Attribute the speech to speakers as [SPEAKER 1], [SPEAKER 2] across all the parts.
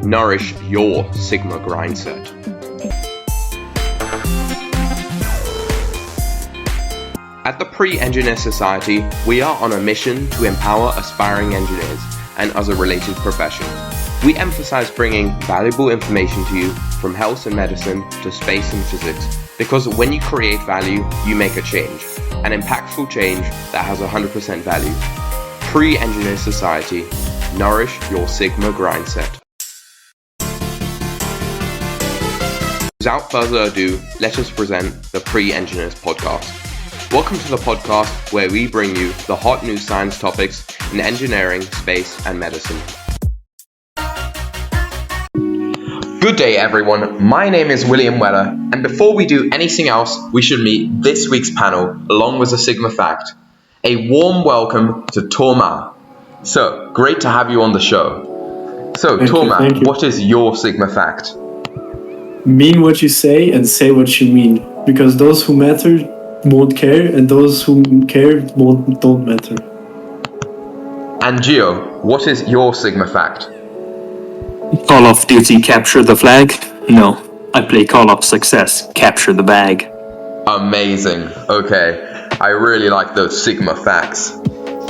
[SPEAKER 1] nourish your Sigma grind set. At the Pre-Engineer Society, we are on a mission to empower aspiring engineers and other related professions. We emphasize bringing valuable information to you from health and medicine to space and physics, because when you create value, you make a change, an impactful change that has 100% value. Pre-Engineer Society, nourish your Sigma grind set. Without further ado, let us present the Pre-Engineers podcast. Welcome to the podcast where we bring you the hot new science topics in engineering, space, and medicine. Good day, everyone. My name is William Weller, and before we do anything else, we should meet this week's panel along with a Sigma fact. A warm welcome to Thoma. So, great to have you on the show. So, Thoma, what is your Sigma fact?
[SPEAKER 2] Mean what you say and say what you mean, because those who matter won't care, and those who care don't matter.
[SPEAKER 1] And Gio, what is your Sigma fact?
[SPEAKER 3] Call of Duty capture the flag? No, I play Call of Success, capture the bag.
[SPEAKER 1] Amazing. Okay, I really like those Sigma facts.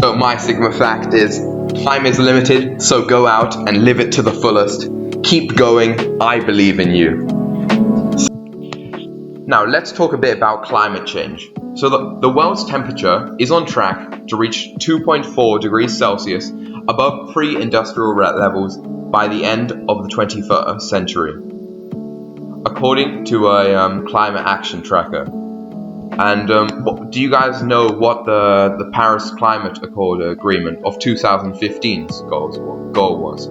[SPEAKER 1] So my Sigma fact is, time is limited, so go out and live it to the fullest. Keep going, I believe in you. Now let's talk a bit about climate change. So the world's temperature is on track to reach 2.4 degrees Celsius above pre-industrial levels by the end of the 21st century, according to a climate action tracker. And do you guys know what the Paris Climate Accord Agreement of 2015's goal was?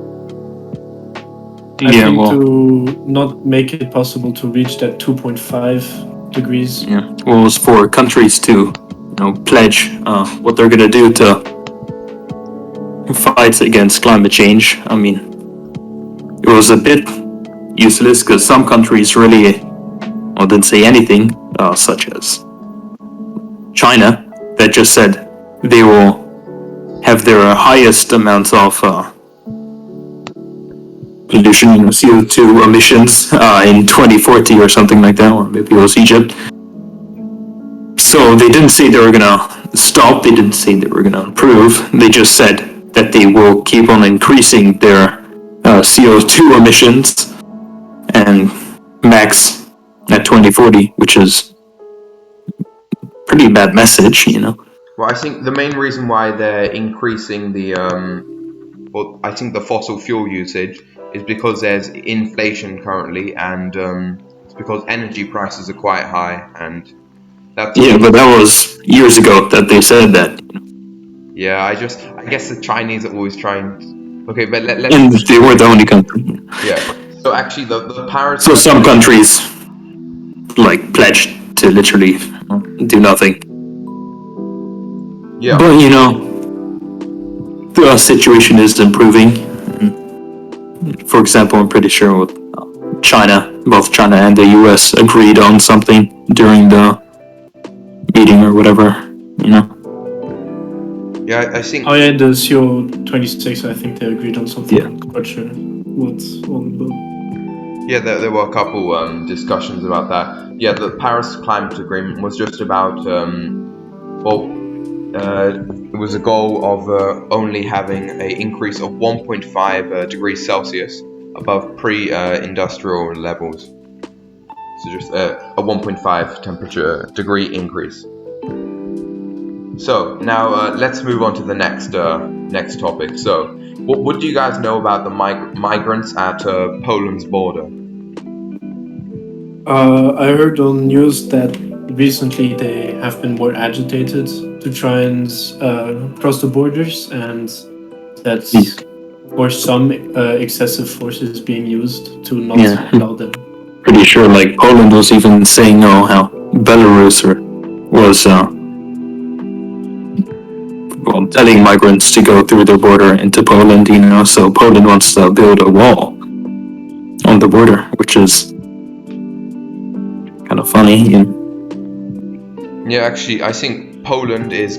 [SPEAKER 2] I think to not make it possible to reach that 2.5 degrees.
[SPEAKER 3] Yeah, well, it was for countries to, pledge what they're gonna do to fight against climate change. I mean, it was a bit useless because some countries really didn't say anything, such as China, that just said they will have their highest amounts of pollution, CO2 emissions in 2040 or something like that, or maybe it was Egypt. So they didn't say they were gonna stop, they didn't say they were gonna improve, they just said that they will keep on increasing their CO2 emissions and max at 2040, which is pretty bad message,
[SPEAKER 1] Well, I think the main reason why they're increasing the fossil fuel usage is because there's inflation currently, and it's because energy prices are quite high, and that's...
[SPEAKER 3] Yeah, but that was years ago that they said that.
[SPEAKER 1] Yeah, I guess the Chinese are always trying... Okay, but let's...
[SPEAKER 3] And they were the only country.
[SPEAKER 1] Yeah, so actually the Paris...
[SPEAKER 3] So some countries, pledged to literally do nothing.
[SPEAKER 1] Yeah.
[SPEAKER 3] But, the situation is improving. For example, I'm pretty sure with China, both China and the US agreed on something during the meeting or whatever,
[SPEAKER 1] Yeah, I think...
[SPEAKER 2] Oh yeah, the CO26, I think they agreed on something. Yeah. I'm quite sure what's on the...
[SPEAKER 1] Yeah, there were a couple discussions about that. Yeah, the Paris Climate Agreement was just about, it was a goal of only having an increase of 1.5 degrees Celsius above pre-industrial levels. So just a 1.5 temperature degree increase. So now let's move on to the next topic. So what do you guys know about the migrants at Poland's border?
[SPEAKER 2] I heard on news that recently they have been more agitated to try and cross the borders, and that for some excessive force is being used to not allow them.
[SPEAKER 3] Pretty sure Poland was even saying how Belarus was telling migrants to go through the border into Poland, so Poland wants to build a wall on the border, which is kind of funny.
[SPEAKER 1] Yeah, actually, I think Poland is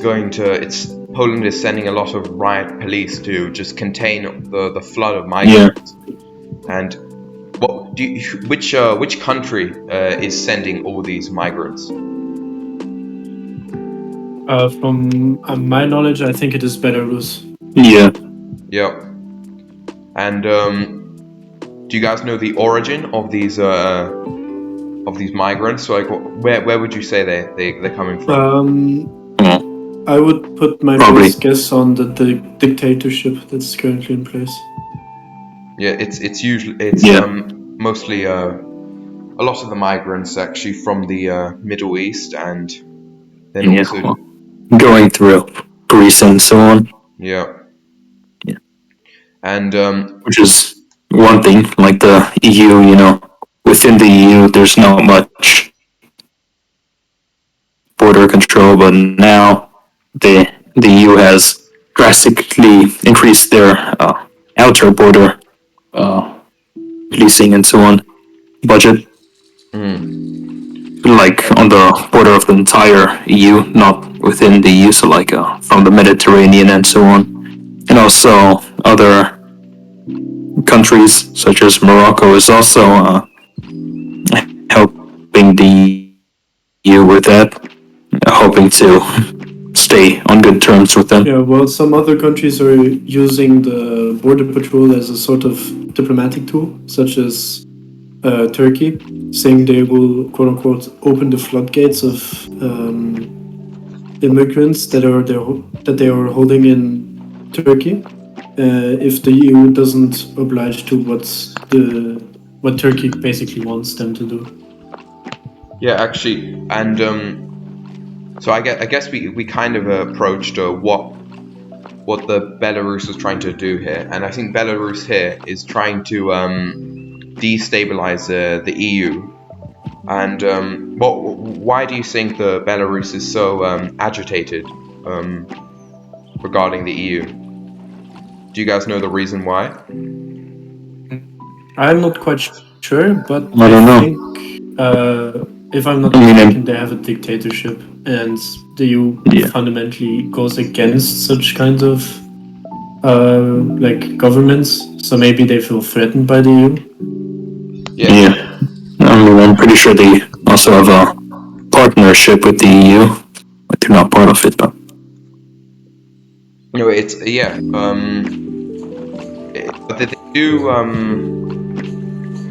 [SPEAKER 1] sending a lot of riot police to just contain the flood of migrants. And which country is sending all these migrants?
[SPEAKER 2] From my knowledge, I think it is Belarus.
[SPEAKER 3] Yeah.
[SPEAKER 1] Yep. And do you guys know the origin of these migrants? Like, where would you say they're coming from?
[SPEAKER 2] I would put my first guess on the dictatorship that's currently in place.
[SPEAKER 1] Yeah, it's mostly a lot of the migrants actually from the Middle East, and then also
[SPEAKER 3] going through Greece and so on.
[SPEAKER 1] Yeah. And
[SPEAKER 3] which is one thing, like the EU, within the EU there's not much border control, but now the EU has drastically increased their outer border policing and so on budget. Like on the border of the entire EU, not within the EU, so like from the Mediterranean and so on, and also other countries such as Morocco is also helping the EU with that, hoping to stay on good terms with them.
[SPEAKER 2] Yeah, well, some other countries are using the border patrol as a sort of diplomatic tool, such as Turkey, saying they will, quote unquote, open the floodgates of immigrants that they are holding in Turkey, if the EU doesn't oblige to what Turkey basically wants them to do.
[SPEAKER 1] Yeah, actually, and so I guess we kind of approached what the Belarus was trying to do here, and I think Belarus here is trying to destabilize the EU. And why do you think the Belarus is so agitated regarding the EU? Do you guys know the reason why?
[SPEAKER 2] I'm not quite sure, but
[SPEAKER 3] I don't know.
[SPEAKER 2] Think if I'm not mistaken, they have a dictatorship, and the EU fundamentally goes against such kind of governments. So maybe they feel threatened by the EU.
[SPEAKER 3] Yeah. I'm pretty sure they also have a partnership with the EU, but they're not part of it, but.
[SPEAKER 1] No, it's but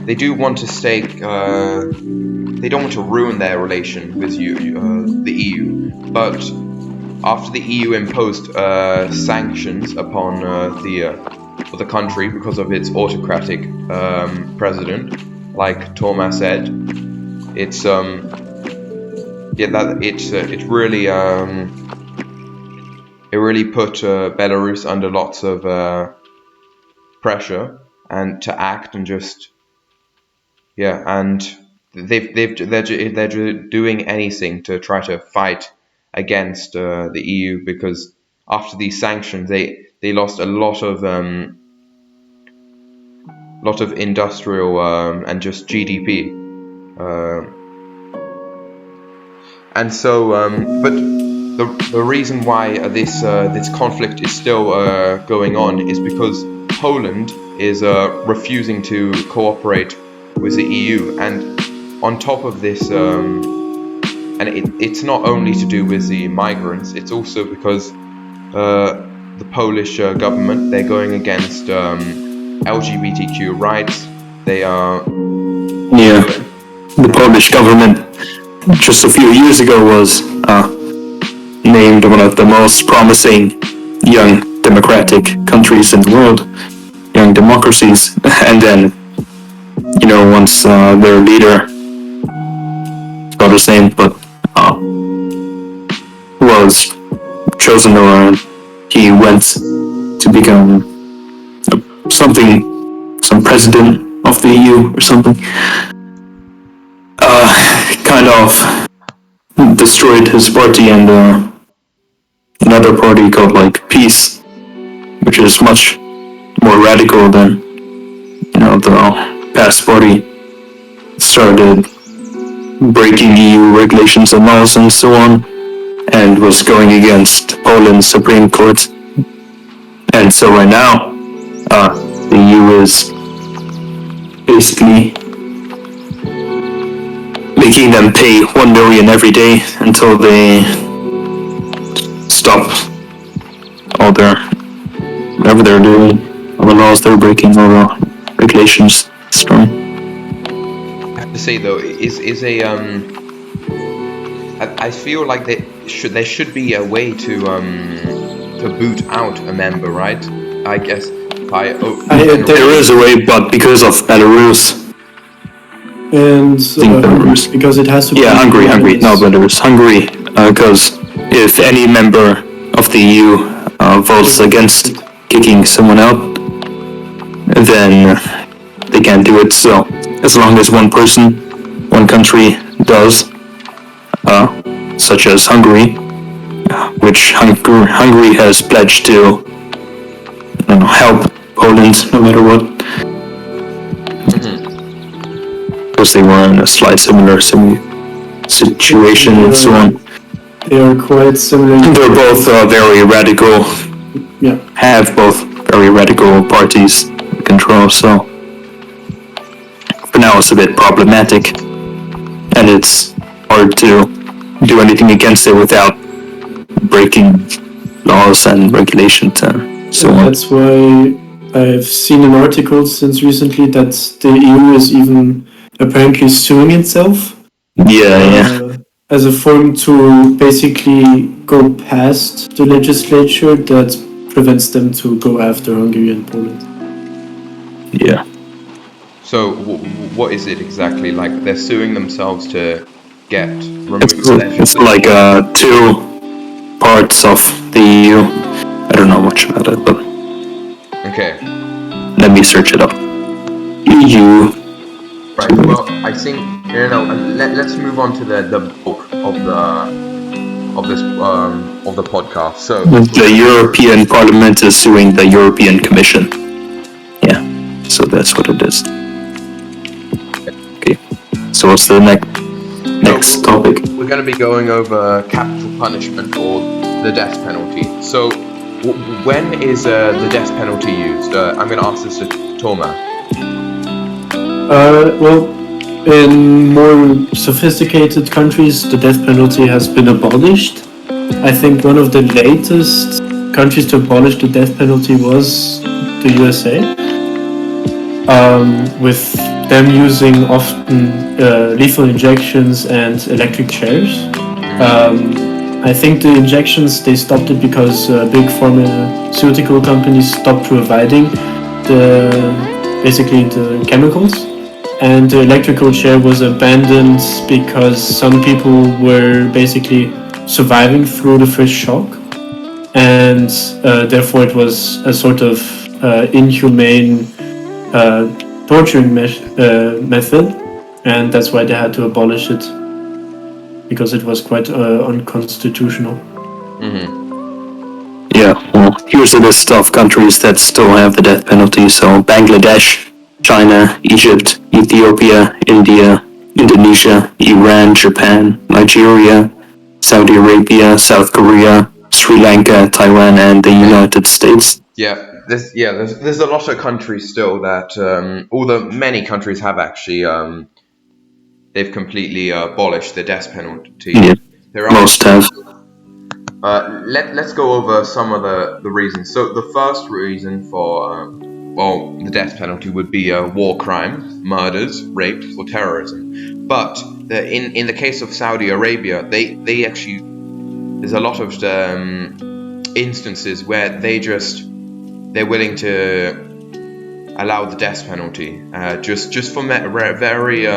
[SPEAKER 1] they do want to stay. They don't want to ruin their relation with the EU. But after the EU imposed sanctions upon the country because of its autocratic president, like Thoma said, it's really it really put Belarus under lots of pressure and to act and just and they're doing anything to try to fight against the EU, because after these sanctions they lost a lot of industrial and just GDP, and so but the reason why this conflict is still going on is because Poland is refusing to cooperate with the EU, and on top of this, and it's not only to do with the migrants, it's also because the Polish government, they're going against LGBTQ rights. They are
[SPEAKER 3] the Polish government just a few years ago was named one of the most promising young democratic countries in the world, young democracies, and then once their leader, got his name, but was chosen, or he went to become some president of the EU or something, kind of destroyed his party, and another party called Peace, which is much more radical than the past party, started breaking EU regulations and laws and so on, and was going against Poland's Supreme Court. And so right now, the EU is basically making them pay 1 million every day until they stop all their whatever they're doing, all the laws they're breaking, all the regulations destroying.
[SPEAKER 1] I have to say though, I feel like there should be a way to boot out a member, right? I guess
[SPEAKER 3] there is a way, but because of Belarus.
[SPEAKER 2] And because it has to be...
[SPEAKER 3] Yeah, Hungary, no, Belarus. Hungary, because if any member of the EU votes against kicking someone out, then they can't do it. So, as long as one country does, such as Hungary, which Hungary has pledged to help Poland no matter what. Because they were in a similar situation and so on.
[SPEAKER 2] They are quite similar.
[SPEAKER 3] They're both very radical.
[SPEAKER 2] Yeah.
[SPEAKER 3] Have both very radical parties in control, so for now it's a bit problematic, and it's hard to do anything against it without breaking laws and regulations and so on.
[SPEAKER 2] That's why I've seen an article since recently that the EU is even apparently suing itself.
[SPEAKER 3] Yeah.
[SPEAKER 2] As a form to basically go past the legislature that prevents them to go after Hungary and Poland.
[SPEAKER 3] Yeah.
[SPEAKER 1] So what is it exactly? Like they're suing themselves to get removed?
[SPEAKER 3] It's like two parts of the EU. I don't know much about it, but
[SPEAKER 1] okay.
[SPEAKER 3] Let me search it up. EU.
[SPEAKER 1] Right. Well, I think let's move on to the bulk of the podcast. So
[SPEAKER 3] the European Parliament is suing the European Commission. Yeah. So that's what it is. Okay. So what's the next topic?
[SPEAKER 1] We're going to be going over capital punishment or the death penalty. So when is the death penalty used? I'm going to ask this to Thoma.
[SPEAKER 2] Well, in more sophisticated countries, the death penalty has been abolished. I think one of the latest countries to abolish the death penalty was the USA, with them using often lethal injections and electric chairs. I think the injections, they stopped it because big pharmaceutical companies stopped providing basically the chemicals. And the electrical chair was abandoned because some people were basically surviving through the first shock, and therefore it was a sort of inhumane torturing method, and that's why they had to abolish it, because it was quite unconstitutional.
[SPEAKER 1] Mm-hmm.
[SPEAKER 3] Yeah, well, here's a list of countries that still have the death penalty. So Bangladesh, China, Egypt, Ethiopia, India, Indonesia, Iran, Japan, Nigeria, Saudi Arabia, South Korea, Sri Lanka, Taiwan, and the United States.
[SPEAKER 1] There's a lot of countries still that, many countries have actually, they've completely abolished the death penalty.
[SPEAKER 3] Yeah, most have.
[SPEAKER 1] Let's go over some of the reasons. So the first reason for the death penalty would be war crimes, murders, rapes, or terrorism. But in the case of Saudi Arabia, they actually, there's a lot of instances where they're willing to allow the death penalty just for very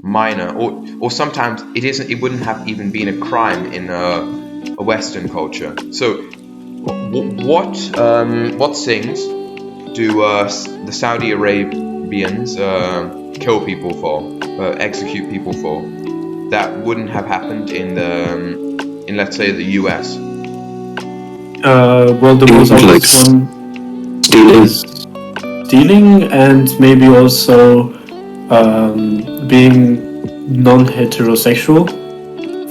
[SPEAKER 1] minor, or sometimes it wouldn't have even been a crime in a Western culture. So what things do the Saudi Arabians kill people for, execute people for, that wouldn't have happened in let's say the US?
[SPEAKER 2] Well, the most obvious one is stealing, and maybe also being non-heterosexual.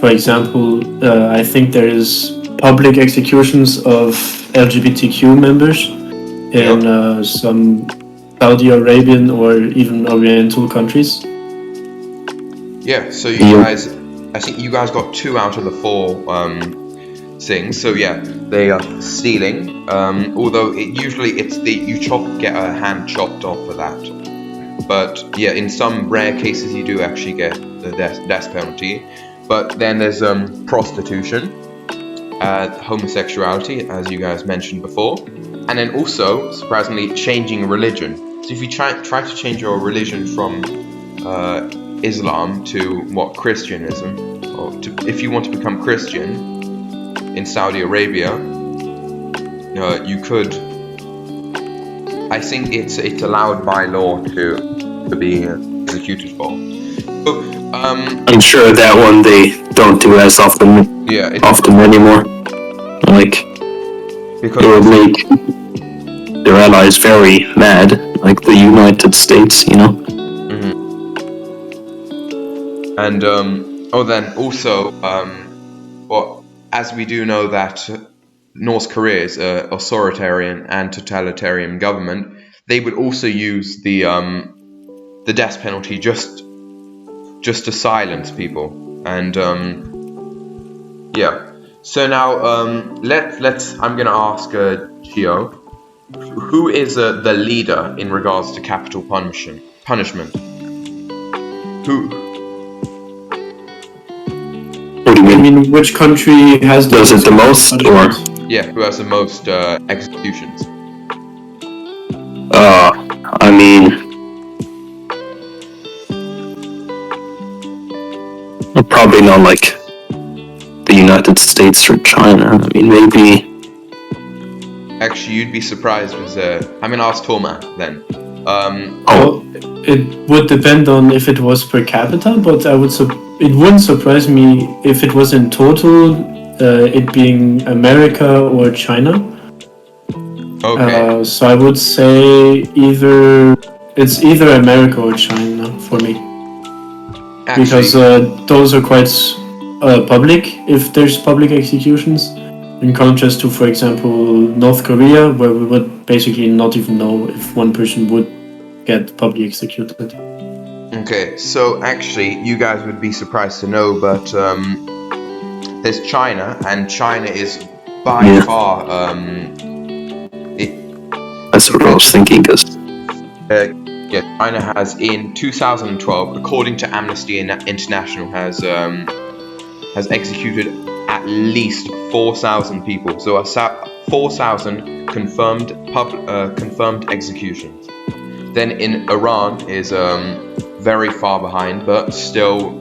[SPEAKER 2] For example, I think there is public executions of LGBTQ members in some Saudi Arabian or even Oriental countries.
[SPEAKER 1] Yeah, so you guys, I think you guys got 2 out of the 4 things. So yeah, they are stealing. Although usually you get a hand chopped off for that. But yeah, in some rare cases you do actually get the death penalty. But then there's prostitution, homosexuality, as you guys mentioned before, and then also surprisingly changing religion. So if you try to change your religion from Islam to Christianism, or if you want to become Christian in Saudi Arabia, you could. I think it's allowed by law to be executed for. So,
[SPEAKER 3] I'm sure that one they don't do as often.
[SPEAKER 1] Yeah,
[SPEAKER 3] often anymore. Like
[SPEAKER 1] because
[SPEAKER 3] it would make their allies very mad, like the United States, you know.
[SPEAKER 1] And then also, well, as we do know that North Korea is an authoritarian and totalitarian government, they would also use the death penalty just to silence people. And yeah. So now let's. I'm gonna ask Gio, who is the leader in regards to capital punishment? Who?
[SPEAKER 3] What do you
[SPEAKER 2] I
[SPEAKER 3] mean?
[SPEAKER 2] mean, which country has
[SPEAKER 3] Does it the most, or?
[SPEAKER 1] Yeah, who has the most executions?
[SPEAKER 3] I mean, probably not like the United States or China. I mean, maybe.
[SPEAKER 1] Actually, you'd be surprised with I'm gonna ask Thoma then.
[SPEAKER 2] Well, it would depend on if it was per capita, but it wouldn't surprise me if it was in total, it being America or China.
[SPEAKER 1] Okay.
[SPEAKER 2] So I would say it's either America or China for me.
[SPEAKER 1] Actually,
[SPEAKER 2] Because those are quite public, if there's public executions, in contrast to, for example, North Korea, where we would basically not even know if one person would get publicly executed.
[SPEAKER 1] okay, so actually, you guys would be surprised to know, but there's China, and China is by far
[SPEAKER 3] That's what I was thinking. Cause
[SPEAKER 1] yeah, China has in 2012, according to Amnesty International, has executed at least 4,000 people. So 4,000 confirmed executions. Then in Iran is very far behind, but still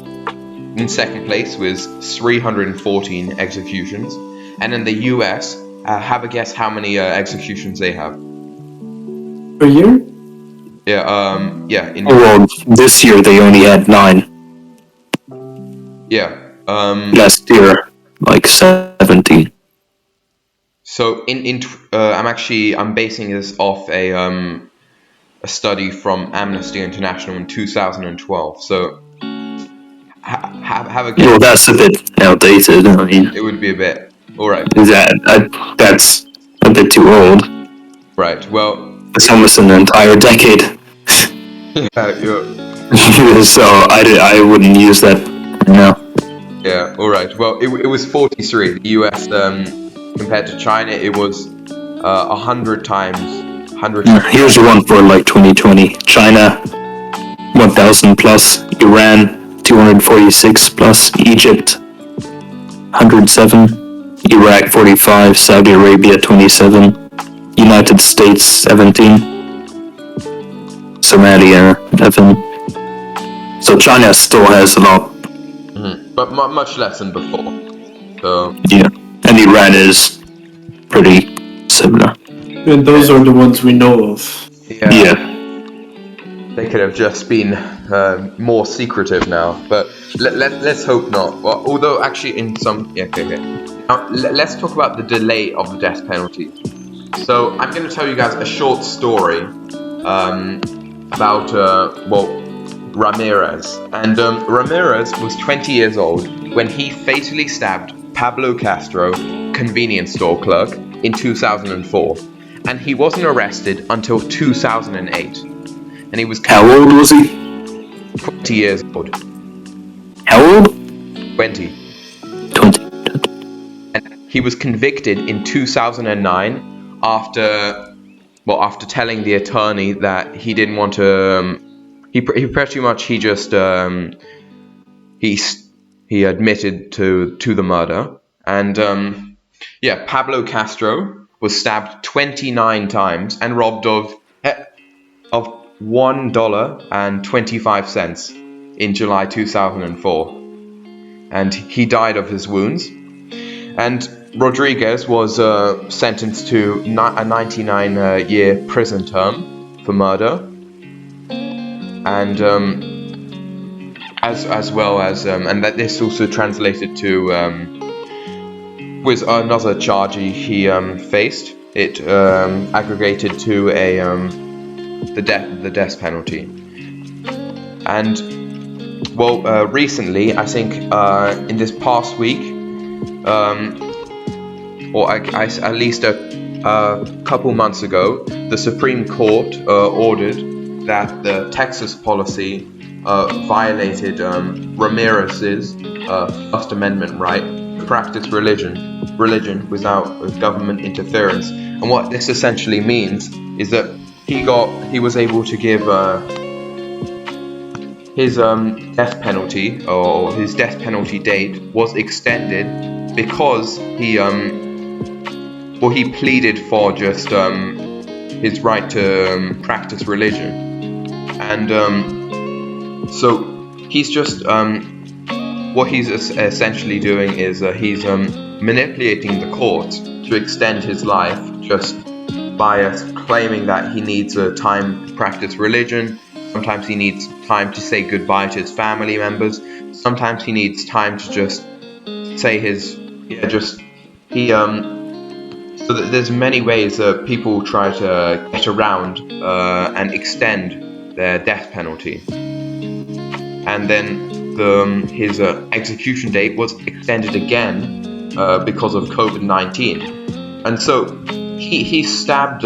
[SPEAKER 1] in second place with 314 executions. And in the US, have a guess how many executions they have.
[SPEAKER 2] Per year?
[SPEAKER 1] Yeah.
[SPEAKER 3] well, this year they only had 9.
[SPEAKER 1] Yeah.
[SPEAKER 3] Last year, like 17.
[SPEAKER 1] So I'm basing this off a study from Amnesty International in 2012. So have a guess.
[SPEAKER 3] Well, that's a bit outdated. I mean,
[SPEAKER 1] It would be a bit. All right.
[SPEAKER 3] That's a bit too old.
[SPEAKER 1] Right. Well.
[SPEAKER 3] It's almost an entire decade. So I wouldn't use that now.
[SPEAKER 1] Yeah. All right. Well, it was 43. The US compared to China, it was 100 times. 100.
[SPEAKER 3] Here's one for like 2020. China, 1,000 plus. Iran, 246 plus. Egypt, 107. Iraq, 45. Saudi Arabia, 27. United States, 17. Somalia, 11. So China still has a lot.
[SPEAKER 1] Mm-hmm. But much less than before. So.
[SPEAKER 3] Yeah. And Iran is pretty similar.
[SPEAKER 2] And those are the ones we know of.
[SPEAKER 3] Yeah.
[SPEAKER 1] They could have just been more secretive now, but let's hope not. Well, although actually in some... Yeah, okay. Now, let's talk about the delay of the death penalty. So I'm going to tell you guys a short story about, Ramirez. And Ramirez was 20 years old when he fatally stabbed Pablo Castro, convenience store clerk, in 2004. and he wasn't arrested until 2008. And he was
[SPEAKER 3] How old was he?
[SPEAKER 1] 20 years old.
[SPEAKER 3] How old?
[SPEAKER 1] 20.
[SPEAKER 3] 20.
[SPEAKER 1] And he was convicted in 2009 after telling the attorney that he didn't want to. He pretty much he admitted to the murder. And Pablo Castro was stabbed 29 times and robbed of $1.25 in July 2004, and he died of his wounds. And Rodriguez was sentenced to a 99-year prison term for murder, and as well as and that this also translated to with another charge he faced. It aggregated to the death penalty. And recently, I think in this past week, at least a couple months ago, the Supreme Court ordered that the Texas policy violated Ramirez's First Amendment right to practice religion without government interference. And what this essentially means is that he was able to give his death penalty, or his death penalty date was extended because he pleaded for just his right to practice religion. And so he's just what he's essentially doing is he's manipulating the courts to extend his life just by claiming that he needs time to practice religion. Sometimes he needs time to say goodbye to his family members. Sometimes he needs time to just say so that there's many ways that people try to get around and extend their death penalty. And then his execution date was extended again because of COVID-19. And so he stabbed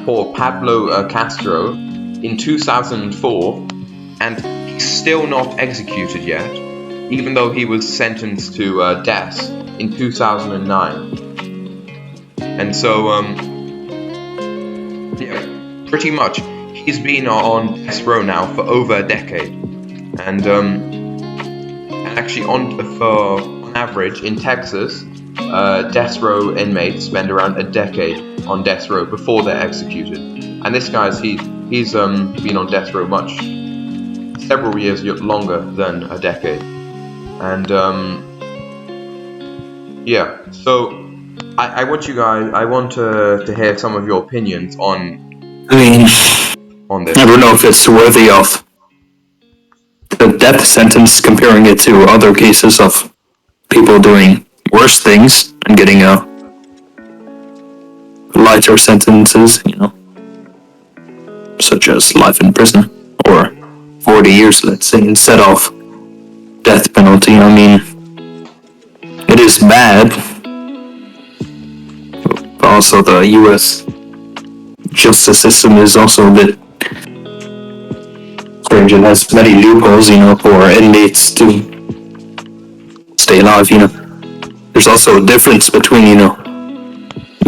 [SPEAKER 1] poor Pablo Castro in 2004, and he's still not executed yet, even though he was sentenced to death in 2009. And so, pretty much, he's been on death row now for over a decade. And actually, on average, in Texas, death row inmates spend around a decade on death row before they're executed. And this guy's he's been on death row several years longer than a decade. And so I want to hear some of your opinions on
[SPEAKER 3] this. I don't know if it's worthy of the death sentence, comparing it to other cases of people doing worse things and getting lighter sentences, such as life in prison or 40 years, let's say, instead of death penalty. I mean, it is bad, but also the U.S. justice system is also a bit strange. It has many loopholes, for inmates to stay alive, There's also a difference between,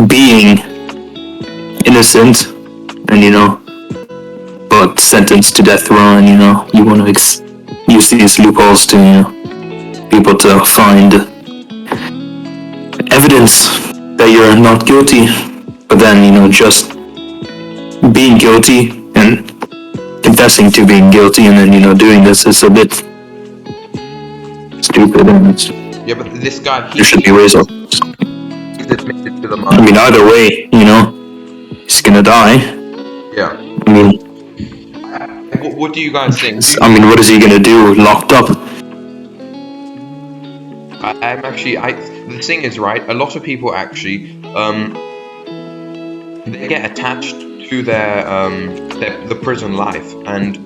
[SPEAKER 3] being innocent and, but sentenced to death row, and, you want to use these loopholes to, people to find evidence that you're not guilty, but then, just being guilty and confessing to being guilty and then, doing this is a bit stupid, and
[SPEAKER 1] but this guy,
[SPEAKER 3] there should be ways of.
[SPEAKER 1] he's admitted to the murder.
[SPEAKER 3] I mean, either way, he's gonna die.
[SPEAKER 1] Yeah.
[SPEAKER 3] I mean,
[SPEAKER 1] what do you guys think?
[SPEAKER 3] I mean, what is he gonna do? Locked up?
[SPEAKER 1] The thing is, right, a lot of people actually, they get attached to the prison life, and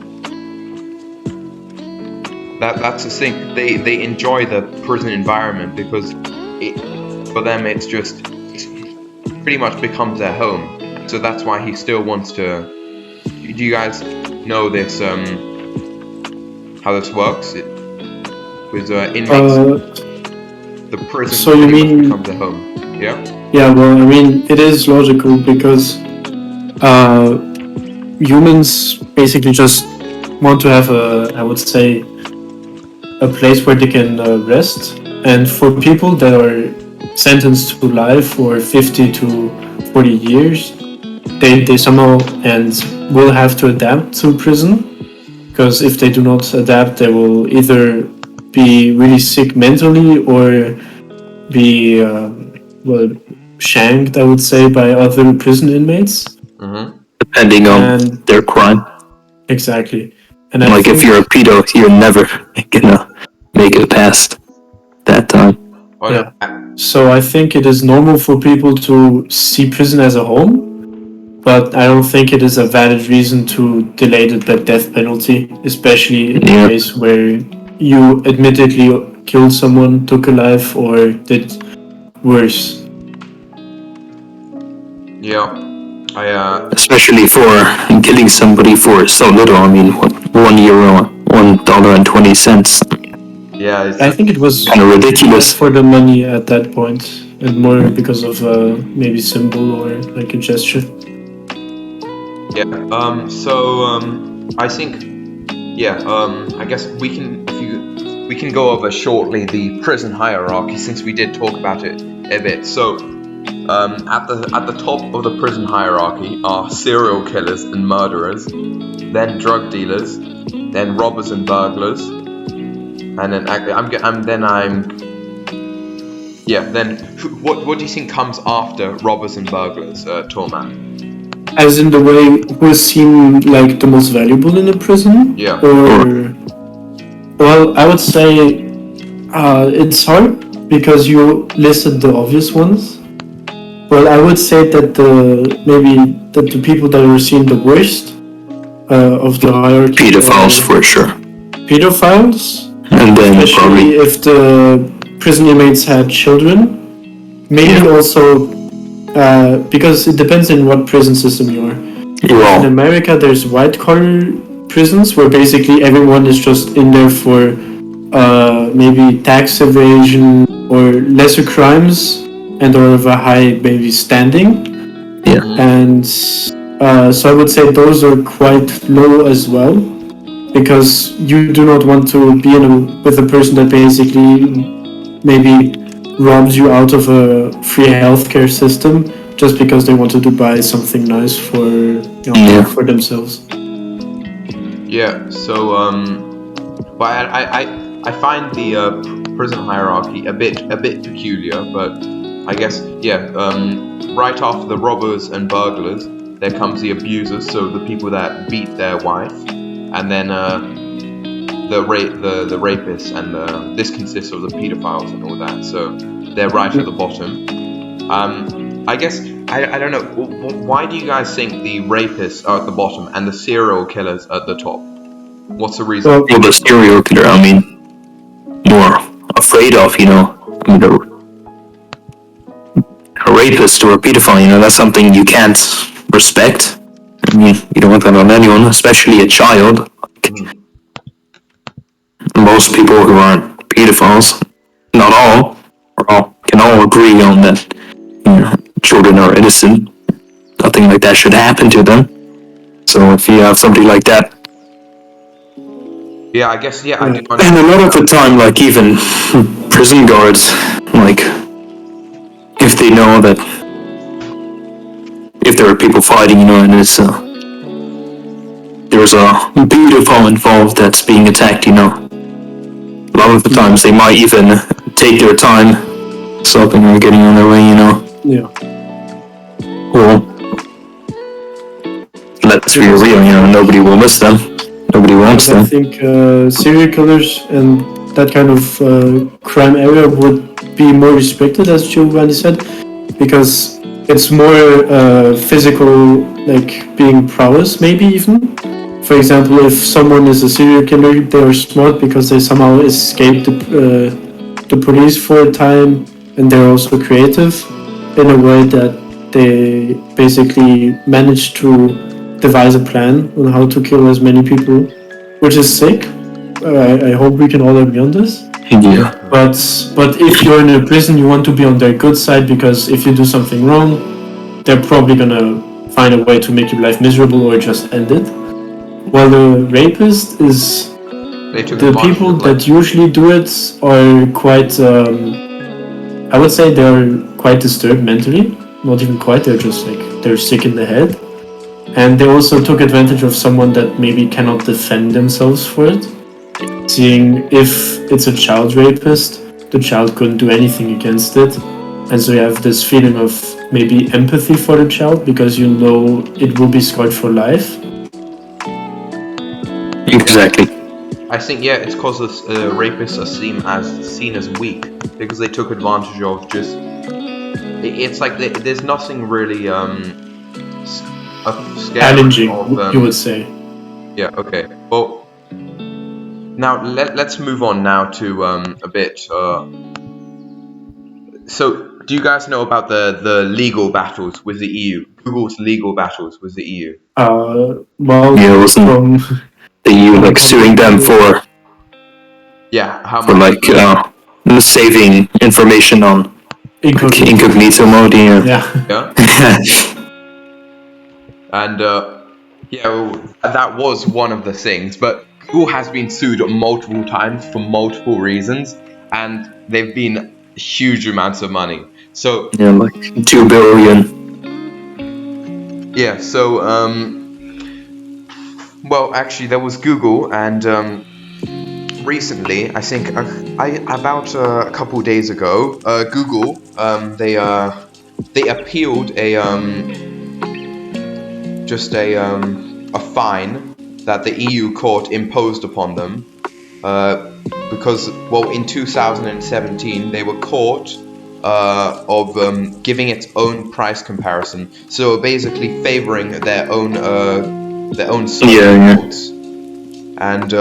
[SPEAKER 1] that's the thing. They enjoy the prison environment because for them it's just pretty much becomes their home. So that's why he still wants to. Do you guys know this? How this works? With inmates, the prison
[SPEAKER 2] so you
[SPEAKER 1] pretty much
[SPEAKER 2] mean-
[SPEAKER 1] becomes their home. Yeah.
[SPEAKER 2] Yeah, well, I mean, it is logical because humans basically just want to have I would say, a place where they can rest. And for people that are sentenced to life for 50 to 40 years, they somehow and will have to adapt to prison. Because if they do not adapt, they will either be really sick mentally or be shanked, I would say, by other prison inmates.
[SPEAKER 1] Mm-hmm.
[SPEAKER 3] Depending on
[SPEAKER 2] And-
[SPEAKER 3] their crime.
[SPEAKER 2] Exactly. And
[SPEAKER 3] Like if you're a pedo, you're never gonna make it past that time.
[SPEAKER 1] Oh,
[SPEAKER 2] Yeah.
[SPEAKER 1] no.
[SPEAKER 2] So I think it is normal for people to see prison as a home, but I don't think it is a valid reason to delay the death penalty, especially in
[SPEAKER 3] Yeah.
[SPEAKER 2] a case where you admittedly killed someone, took a life, or did worse.
[SPEAKER 1] Yeah.
[SPEAKER 3] Especially for killing somebody for so little. I mean, what, €1, $1.20.
[SPEAKER 1] Yeah. It's,
[SPEAKER 2] I think it was
[SPEAKER 3] Kind of ridiculous.
[SPEAKER 2] for the money at that point, and more because of maybe symbol or like a gesture.
[SPEAKER 1] yeah. I think. Yeah. I guess we can go over shortly the prison hierarchy since we did talk about it a bit. So. At the top of the prison hierarchy are serial killers and murderers, then drug dealers, then robbers and burglars, and then what do you think comes after robbers and burglars, Thoma?
[SPEAKER 2] As in the way who seem like the most valuable in the prison?
[SPEAKER 1] Yeah.
[SPEAKER 2] Or, well, I would say it's hard because you listed the obvious ones. Well, I would say that the people that were seen the worst of the hierarchy
[SPEAKER 3] Pedophiles
[SPEAKER 2] are
[SPEAKER 3] for sure.
[SPEAKER 2] pedophiles,
[SPEAKER 3] And then
[SPEAKER 2] especially
[SPEAKER 3] probably
[SPEAKER 2] if the prison inmates had children. Maybe
[SPEAKER 3] Yeah.
[SPEAKER 2] also because it depends on what prison system you are. In
[SPEAKER 3] well,
[SPEAKER 2] America, there's white collar prisons where basically everyone is just in there for maybe tax evasion or lesser crimes and are of a high maybe standing.
[SPEAKER 3] yeah.
[SPEAKER 2] And so I would say those are quite low as well, because you do not want to be with a person that basically maybe robs you out of a free healthcare system just because they wanted to buy something nice for
[SPEAKER 3] Yeah.
[SPEAKER 2] for themselves.
[SPEAKER 1] Yeah. So but I find the prison hierarchy a bit peculiar, but I guess right after the robbers and burglars, there comes the abusers, so the people that beat their wife, and then the rapists, and this consists of the pedophiles and all that. So they're right at the bottom. I guess I don't know. Why do you guys think the rapists are at the bottom and the serial killers at the top? What's the reason?
[SPEAKER 2] Well,
[SPEAKER 3] Well, the serial killer, I mean, more afraid of, I mean, a rapist or a pedophile, that's something you can't respect. I mean, you don't want that on anyone, especially a child. Most people who aren't pedophiles, not all, can all agree on that, children are innocent. Nothing like that should happen to them. So if you have somebody like that,
[SPEAKER 1] Yeah, I guess I do.
[SPEAKER 3] and a lot of the time, like even prison guards, like if they know that if there are people fighting, and it's there's a pedophile involved that's being attacked, a lot of the times they might even take their time stopping or getting on their way,
[SPEAKER 2] yeah.
[SPEAKER 3] Well, let's be real, nobody will miss them. Nobody wants
[SPEAKER 2] I
[SPEAKER 3] them.
[SPEAKER 2] think serial killers and that kind of crime area would be more restricted, as Giovanni said, because it's more physical, like being prowess, maybe even. For example, if someone is a serial killer, they are smart because they somehow escaped the police for a time, and they're also creative in a way that they basically managed to devise a plan on how to kill as many people, which is sick. I hope we can all agree on this.
[SPEAKER 3] Yeah.
[SPEAKER 2] But if you're in a prison, you want to be on their good side, because if you do something wrong, they're probably gonna find a way to make your life miserable or just end it. While the rapist is the people that usually do it are quite. I would say they're quite disturbed mentally. Not even quite. They're just like they're sick in the head, and they also took advantage of someone that maybe cannot defend themselves for it. Seeing if it's a child rapist, the child couldn't do anything against it. And so you have this feeling of maybe empathy for the child because you know it will be scarred for life.
[SPEAKER 3] Exactly.
[SPEAKER 1] I think, yeah, it's because the rapists are seen as weak because they took advantage of just. It's like there's nothing really
[SPEAKER 2] challenging, you would say.
[SPEAKER 1] Yeah. Okay. Well. Now let's move on now to a bit. So, do you guys know about the legal battles with the EU? Google's legal battles with the EU.
[SPEAKER 2] Well,
[SPEAKER 3] yeah, wasn't the EU like suing them for?
[SPEAKER 1] Yeah, how
[SPEAKER 3] for
[SPEAKER 1] much?
[SPEAKER 3] Like saving information on incognito mode.
[SPEAKER 2] Yeah.
[SPEAKER 1] And that was one of the things, but Google has been sued multiple times for multiple reasons, and they've been huge amounts of money. So
[SPEAKER 3] yeah, like 2 billion.
[SPEAKER 1] Yeah. So well, actually, there was Google, and recently, I think about a couple days ago, Google they appealed a fine that the EU court imposed upon them because, well, in 2017 they were caught of giving its own price comparison, so basically favoring their own reports. And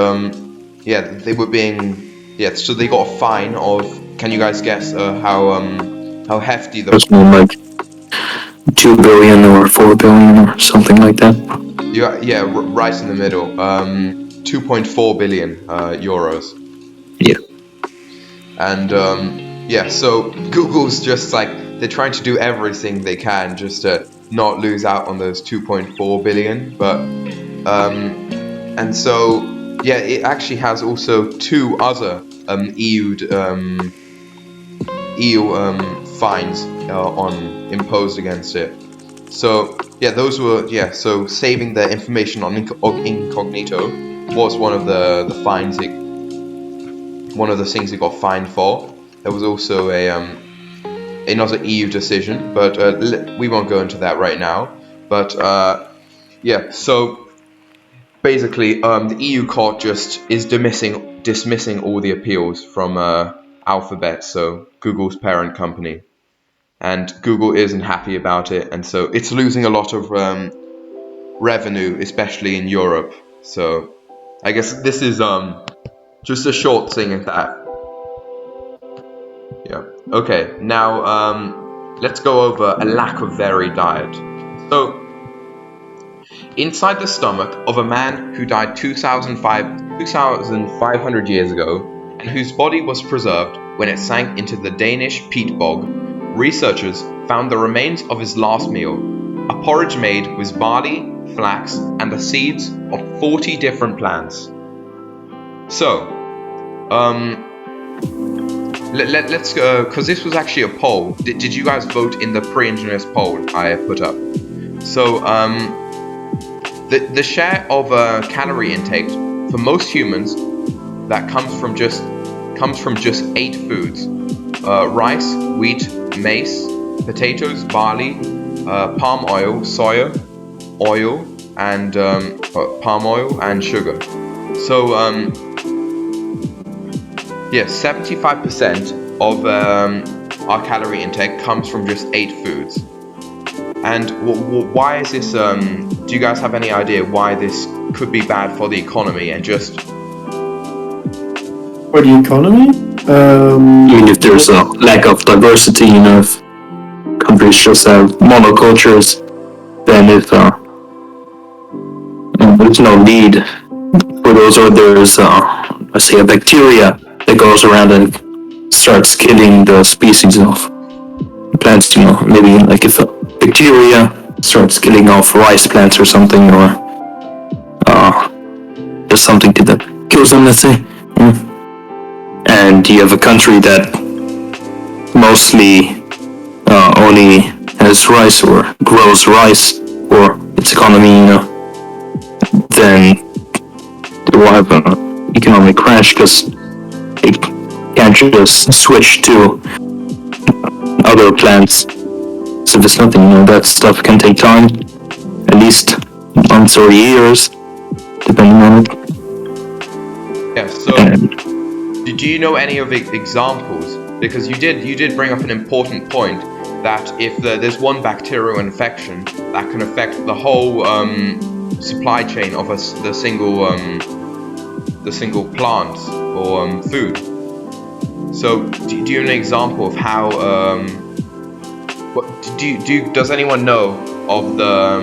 [SPEAKER 1] they were being so they got a fine of, can you guys guess how hefty the
[SPEAKER 3] was more like 2 billion or 4 billion or something like that.
[SPEAKER 1] Right in the middle. 2.4 billion euros.
[SPEAKER 3] Yeah.
[SPEAKER 1] And so Google's just like, they're trying to do everything they can just to not lose out on those 2.4 billion, but and so it actually has also 2 other EU fines imposed against it. So those were so saving the information on incognito was one of the fines. One of the things it got fined for. There was also another EU decision, but we won't go into that right now. But so basically, the EU court just is dismissing all the appeals from Alphabet, so Google's parent company. And Google isn't happy about it, and so it's losing a lot of revenue, especially in Europe. So I guess this is just a short thing at that. Yeah. Okay. Now let's go over a lack of varied diet. So inside the stomach of a man who died 2,500 years ago, and whose body was preserved when it sank into the Danish peat bog, researchers found the remains of his last meal, a porridge made with barley, flax, and the seeds of 40 different plants. So, let's go, because this was actually a poll. Did you guys vote in the pre-engineers poll I put up? So, the share of calorie intake for most humans that comes from just 8 foods: rice, wheat, maize, potatoes, barley, palm oil, soya, oil, and palm oil and sugar. So 75% of our calorie intake comes from just 8 foods. And why is this? Do you guys have any idea why this could be bad for the economy and just?
[SPEAKER 2] For the economy?
[SPEAKER 3] I mean, if there's a lack of diversity of countries just have monocultures, then there's no need for those, or there's let's say a bacteria that goes around and starts killing the species of plants. Maybe like if a bacteria starts killing off rice plants or something, or there's something to that kills them, let's say. And you have a country that mostly only has rice or grows rice for its economy, then they will have an economic crash because they can't just switch to other plants. So there's nothing, that stuff can take time, at least months or years, depending on it.
[SPEAKER 1] Yeah, so do you know any of the examples? Because you did bring up an important point, that if there's one bacterial infection that can affect the whole supply chain of the single plant or food. So do you have an example of how does anyone know of the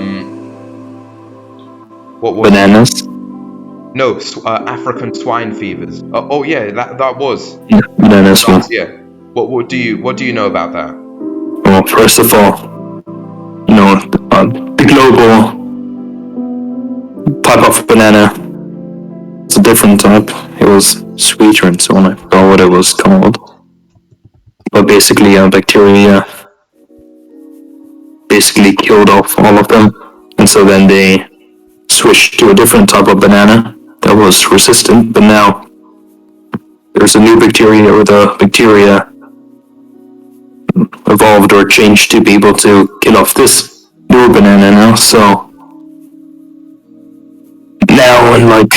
[SPEAKER 1] what was
[SPEAKER 3] bananas?
[SPEAKER 1] No, African swine fevers. Oh yeah, that was.
[SPEAKER 3] Yeah, bananas.
[SPEAKER 1] Yeah. What do you know about that?
[SPEAKER 3] Well, first of all, the global type of banana. It's a different type. It was sweeter and so on. I forgot what it was called. But basically, bacteria basically killed off all of them, and so then they switched to a different type of banana that was resistant. But now there's a new bacteria, or the bacteria evolved or changed to be able to kill off this new banana now. So now in like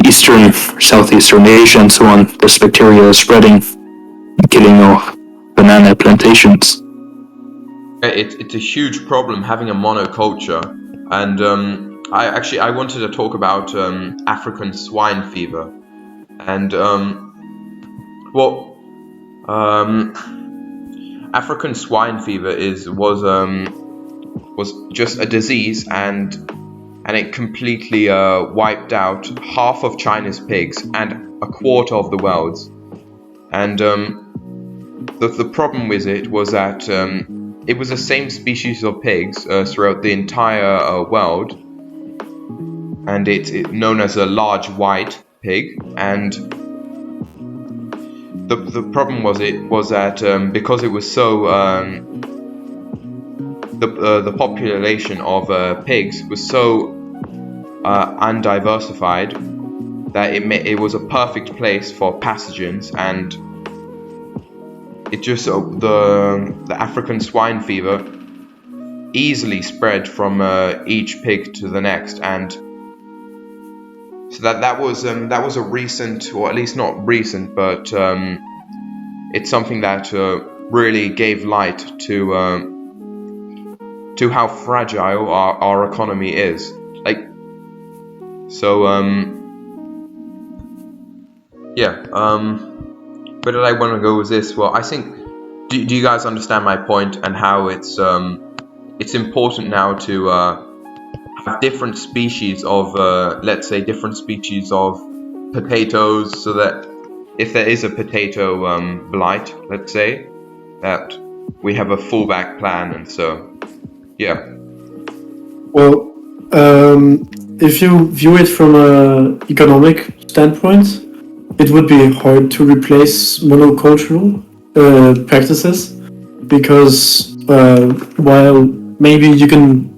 [SPEAKER 3] Eastern, Southeastern Asia and so on, this bacteria is spreading, killing off banana plantations.
[SPEAKER 1] It's a huge problem having a monoculture, and I wanted to talk about African swine fever, and African swine fever was just a disease, and it completely wiped out half of China's pigs and a quarter of the world's. And the problem with it was that it was the same species of pigs throughout the entire world, and it's known as a large white pig. And the problem was that because it was so the population of pigs was so undiversified that it was a perfect place for pathogens, and it just the African swine fever easily spread from each pig to the next. And so that was a recent, or at least not recent, but it's something that really gave light to how fragile our economy is. Where did I want to go with this? Well, I think, do you guys understand my point, and how it's important now to have different species of, let's say, different species of potatoes, so that if there is a potato blight, let's say, that we have a fallback plan. And so, yeah.
[SPEAKER 2] Well, if you view it from an economic standpoint, it would be hard to replace monocultural practices, because while maybe you can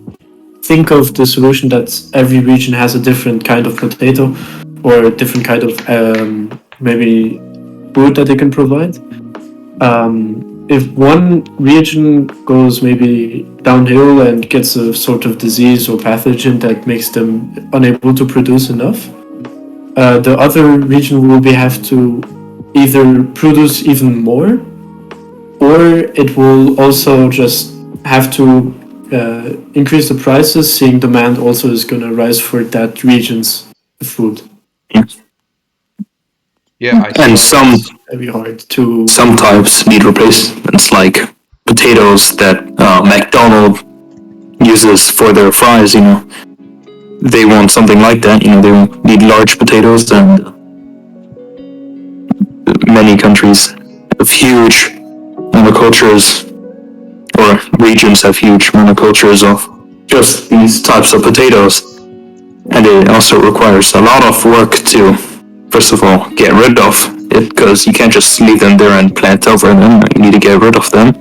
[SPEAKER 2] think of the solution that every region has a different kind of potato or a different kind of maybe food that they can provide. If one region goes maybe downhill and gets a sort of disease or pathogen that makes them unable to produce enough, the other region will have to either produce even more, or it will also just have to increase the prices, seeing demand also is going to rise for that region's food.
[SPEAKER 1] Yeah,
[SPEAKER 3] and some
[SPEAKER 2] Very hard to.
[SPEAKER 3] types need replacements, like potatoes that McDonald's uses for their fries, they want something like that. They need large potatoes, and many countries have huge monocultures, or regions have huge monocultures of just these types of potatoes. And it also requires a lot of work to, first of all, get rid of it, because you can't just leave them there and plant over them. You need to get rid of them.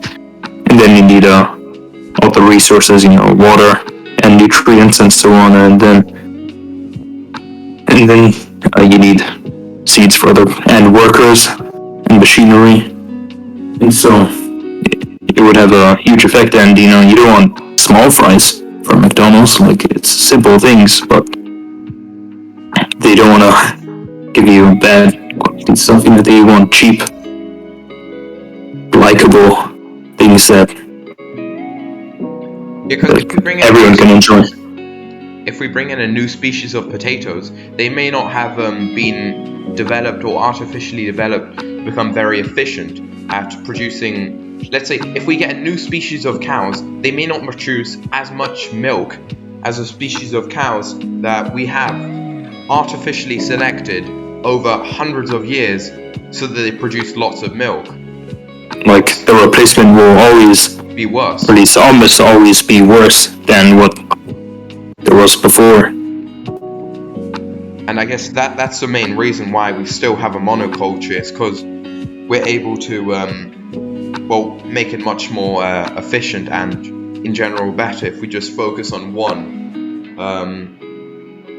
[SPEAKER 3] And then you need all the resources, water and nutrients and so on. And then you need seeds for and workers and machinery. And so it would have a huge effect. And, you don't want small fries from McDonald's. Like, it's simple things, but they don't want to give you bad quality stuff. They want cheap, likable things that everyone can enjoy.
[SPEAKER 1] If we bring in a new species of potatoes, they may not have been developed or artificially developed to become very efficient at producing. Let's say if we get a new species of cows, they may not produce as much milk as a species of cows that we have artificially selected over hundreds of years so that they produce lots of milk.
[SPEAKER 3] Like, the replacement will always
[SPEAKER 1] be worse.
[SPEAKER 3] Or at least almost always be worse than what there was before.
[SPEAKER 1] And I guess that's the main reason why we still have a monoculture, is because we're able to make it much more efficient and in general better if we just focus on one.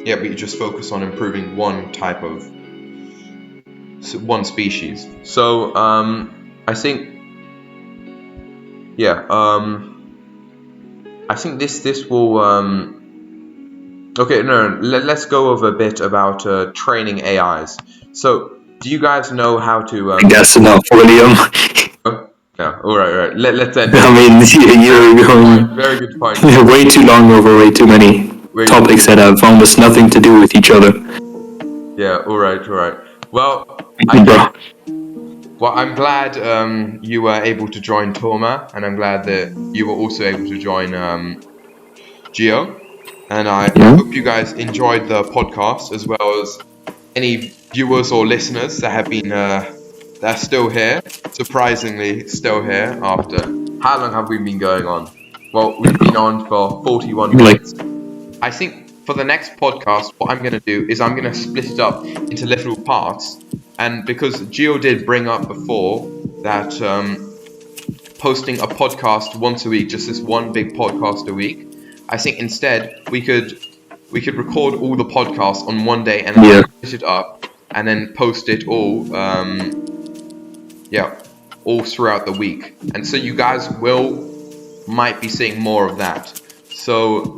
[SPEAKER 1] We just focus on improving one type of one species. So I think this will let's go over a bit about training AIs. So do you guys know how to
[SPEAKER 3] I guess enough, William.
[SPEAKER 1] Yeah, all right. Let's end.
[SPEAKER 3] I mean, you're going
[SPEAKER 1] very good point.
[SPEAKER 3] Way too long over way too many topics that have almost nothing to do with each other.
[SPEAKER 1] Yeah, all right. Well, I'm glad you were able to join Thoma, and I'm glad that you were also able to join Gio. And I hope you guys enjoyed the podcast, as well as any viewers or listeners that have been that are still here. Surprisingly, still here after how long have we been going on? Well, we've been on for 41 minutes. I think for the next podcast, what I'm going to do is I'm going to split it up into little parts. And because Gio did bring up before that posting a podcast once a week, just this one big podcast a week, I think instead we could record all the podcasts on one day and then split it up and then post it all all throughout the week. And so you guys might be seeing more of that. So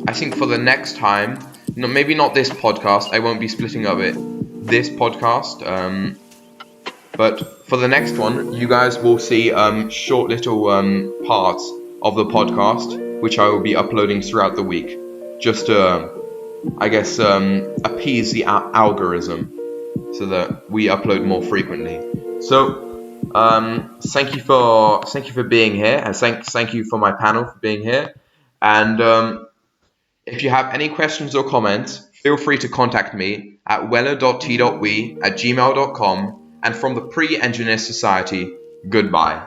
[SPEAKER 1] I think for the next time, maybe not this podcast, I won't be splitting up this podcast, but for the next one, you guys will see short little parts of the podcast, which I will be uploading throughout the week, just to, appease the algorithm, so that we upload more frequently. So, thank you for being here, and thank you for my panel for being here. And if you have any questions or comments, feel free to contact me at weller.t.we@gmail.com. And from the Pre-Engineer Society, goodbye.